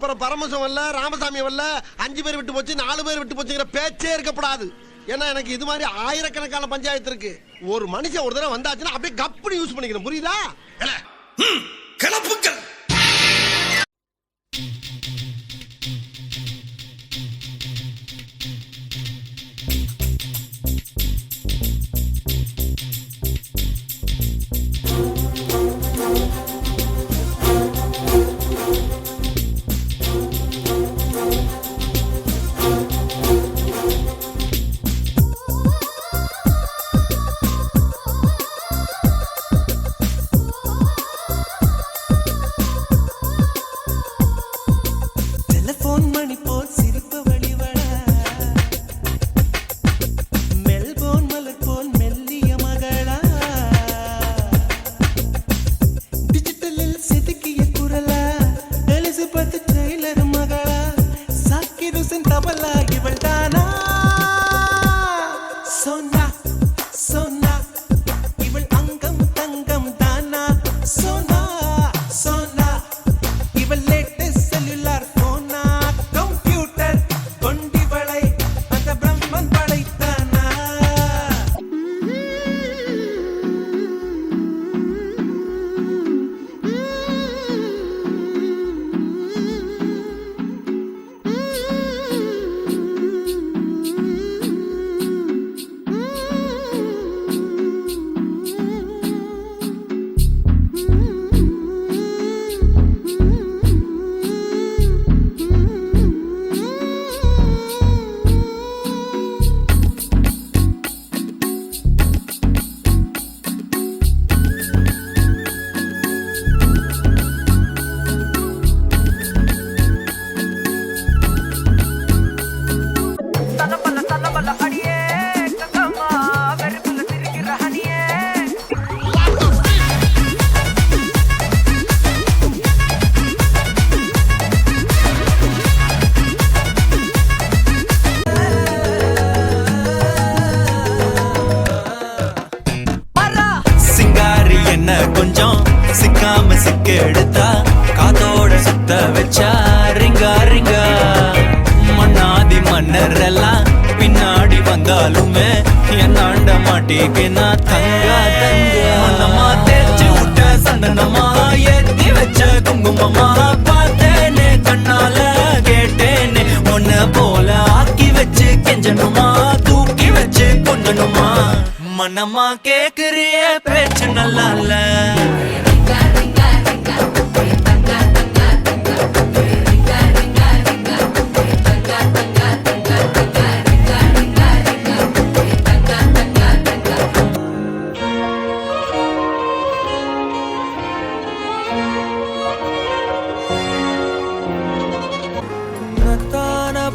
அப்புறம் பரமசம் வரல, ராமசாமி வரல, 5 பேர் விட்டு போச்சு, 4 பேர் விட்டு போச்சுங்கிற பேச்சே இருக்கப்படாது. ஏன்னா எனக்கு இது மாதிரி ஆயிரக்கணக்கான பஞ்சாயத்து இருக்கு. ஒரு மனுஷன் ஒரு தடவை வந்தாச்சுன்னா அப்படியே கப்புனு யூஸ் பண்ணிக்கணும். புரியுதா? கிளப்புக்கள். கொஞ்சம் சிக்காம சிக்க எடுத்தா காதோட சுத்த வச்சா ரிங்கா ரிங்கா. மன்னாதி மன்னர் எல்லாம் பின்னாடி வந்தாலுமே என்னாண்ட மாட்டேக்கு நான் தங்கா தங்க. மன்னமா தேய்ச்சி விட்ட சந்தனமா ஏத்தி வச்ச குங்குமமா பார்த்தேனே கண்ணால கேட்டேனே ஒன்ன போல ஆக்கி வச்சு கெஞ்சனுமா தூக்கி வச்சு கொண்டனுமா. மனமா கேக்குறிய பேச்சு நல்லா இல்ல.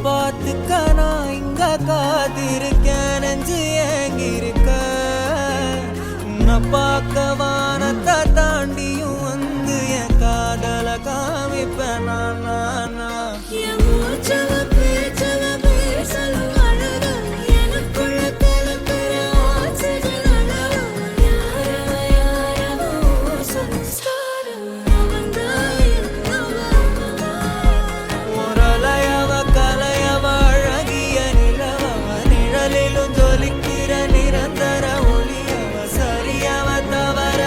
பார்த்துக்க நான் இங்க காத்திருக்கேன், நெஞ்சு ஏங்கிருக்க பார்க்க வானத்தை தாண்டியும் வந்து என் காதல காமிப்பேன் நான். நிரந்தர ஒளியவ சரியவ தவற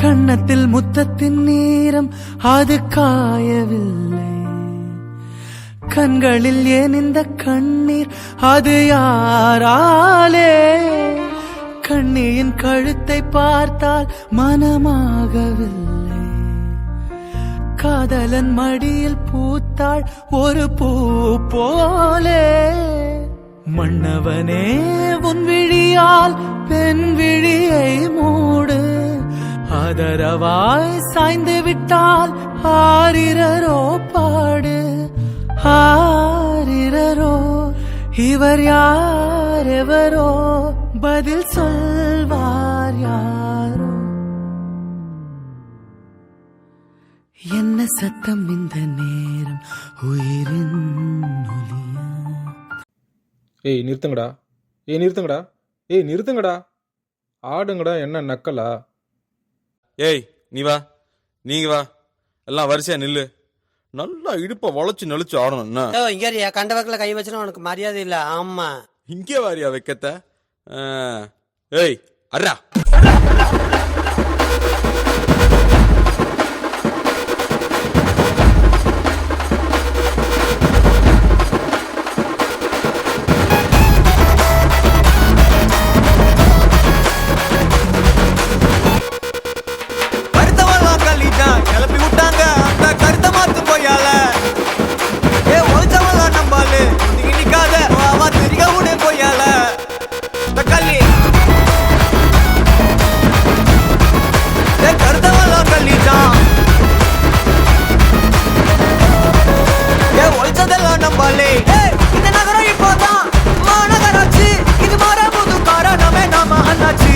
கன்னத்தில் முத்தத்தின் நேரம் அது காயவில்லை. கண்களில் ஏன் இந்த கண்ணீர் அது யாராலே? கண்ணியின் கழுத்தை பார்த்தால் மனமாகவில்லை. காதலன் மடியில் பூத்தாள் ஒரு பூ போலே. மன்னவனே உன் விழியால் பெண் விழியை மூடு. ஆதரவாய் சாய்ந்து விட்டால் ஆரிரரோ பாடு. ஆரிரரோ இவர் யார் எவரோ பதில் சொல்வார் யாரோ. என்ன சத்தம் இந்த நேரம் உயிரின் ஒலியா? ஏய் நிறுத்துங்கடா, ஏய் நிறுத்துங்கடா, ஏய் நிறுத்துங்கடா, ஆடுங்கடா. என்ன நக்கலா? ஏய் நீ வா, நீங்க வா, எல்லாம் வரிசையா நில்லு. நல்லா இடுப்பை வளைச்சு நெளிச்சு ஆடணும். என்ன இங்க கண்ட வக்கில கை வச்சுனா உனக்கு மரியாதை இல்ல. ஆமா இங்கே வாரியா வைக்கத்த? ஏய் அர்ரா. கிளப்பி விட்டாங்க அந்த கருத்த மாத்து போயால. ஏ ஒழிச்சவெல்லாம் நம்பாலு நிக்காத திரிக உடே போயால. கல்லி கருத்தவெல்லாம் கல்லிட்டான். ஏ ஒழிச்சதெல்லாம் நம்பாலே. இந்த நகரம் இப்போதான் மாநகராட்சி. இது மாற புது காரணமே நாம அண்ணாச்சி.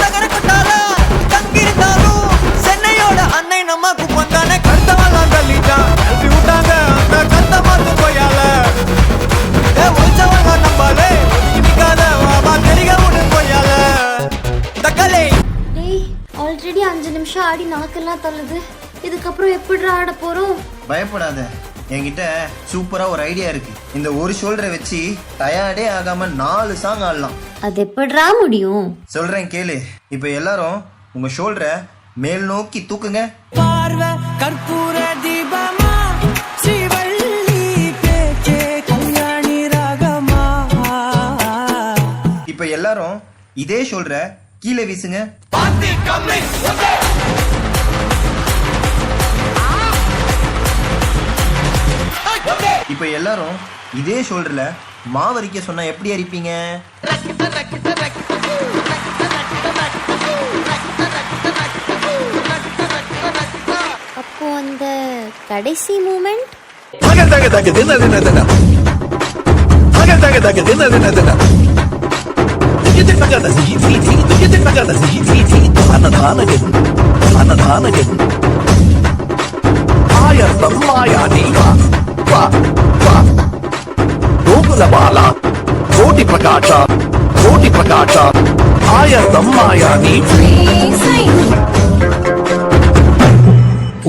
தகர கட்டால தங்கிருந்தாலும் சென்னையோட அன்னை நம்ம குப்பந்தானே. கருத்தவெல்லாம் கல்லிட்டான் கிளப்பி விட்டாங்க அந்த கருத்த மாத்து போயால. ஏ ஒழிச்சவெல்லாம் நம்பாலே நிக்காத திரிக உடே போயால. தக்கலே ஆல்ரெடி 5 நிமிஷம் ஆடி நாக்கெல்லாம் தள்ளுது. இதுக்கப்புறம் எப்படி ஆட போறோம்? பயப்படாத, என்கிட்ட சூப்பரா ஒரு ஐடியா இருக்கு. இந்த ஒரு ஷோல்டரை வச்சு டயர்டே ஆகாம 4 சாங் ஆடலாம். அது எப்படிடா முடியும்? சொல்றேன் கேளு. இப்ப எல்லாரும் உங்க ஷோல்டரை மேல் நோக்கி தூக்குங்க. பார்வை கற்பூர தீபமா சிவள்ளி பேச்சே கல்யாணி ராகமா. இப்ப எல்லாரும் இதே ஷோல்டரை கீழே வீசுங்க. இப்ப எல்லாரும் இதே ஷோல்டர்ல மாவரிக்க சொன்னா எப்படி அரிப்பீங்க? அப்போ அந்த கடைசி மூமெண்ட் కోటి ప్రకాశ కోటి ప్రకాశ ஆயர்தம் மாயாணி.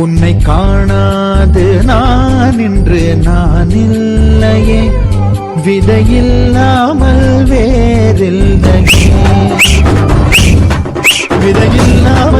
உன்னை காணாது நான் இன்று நான் இல்லையே. விதையில்லாமல் வேறில்லையே. விதையில்லாமல்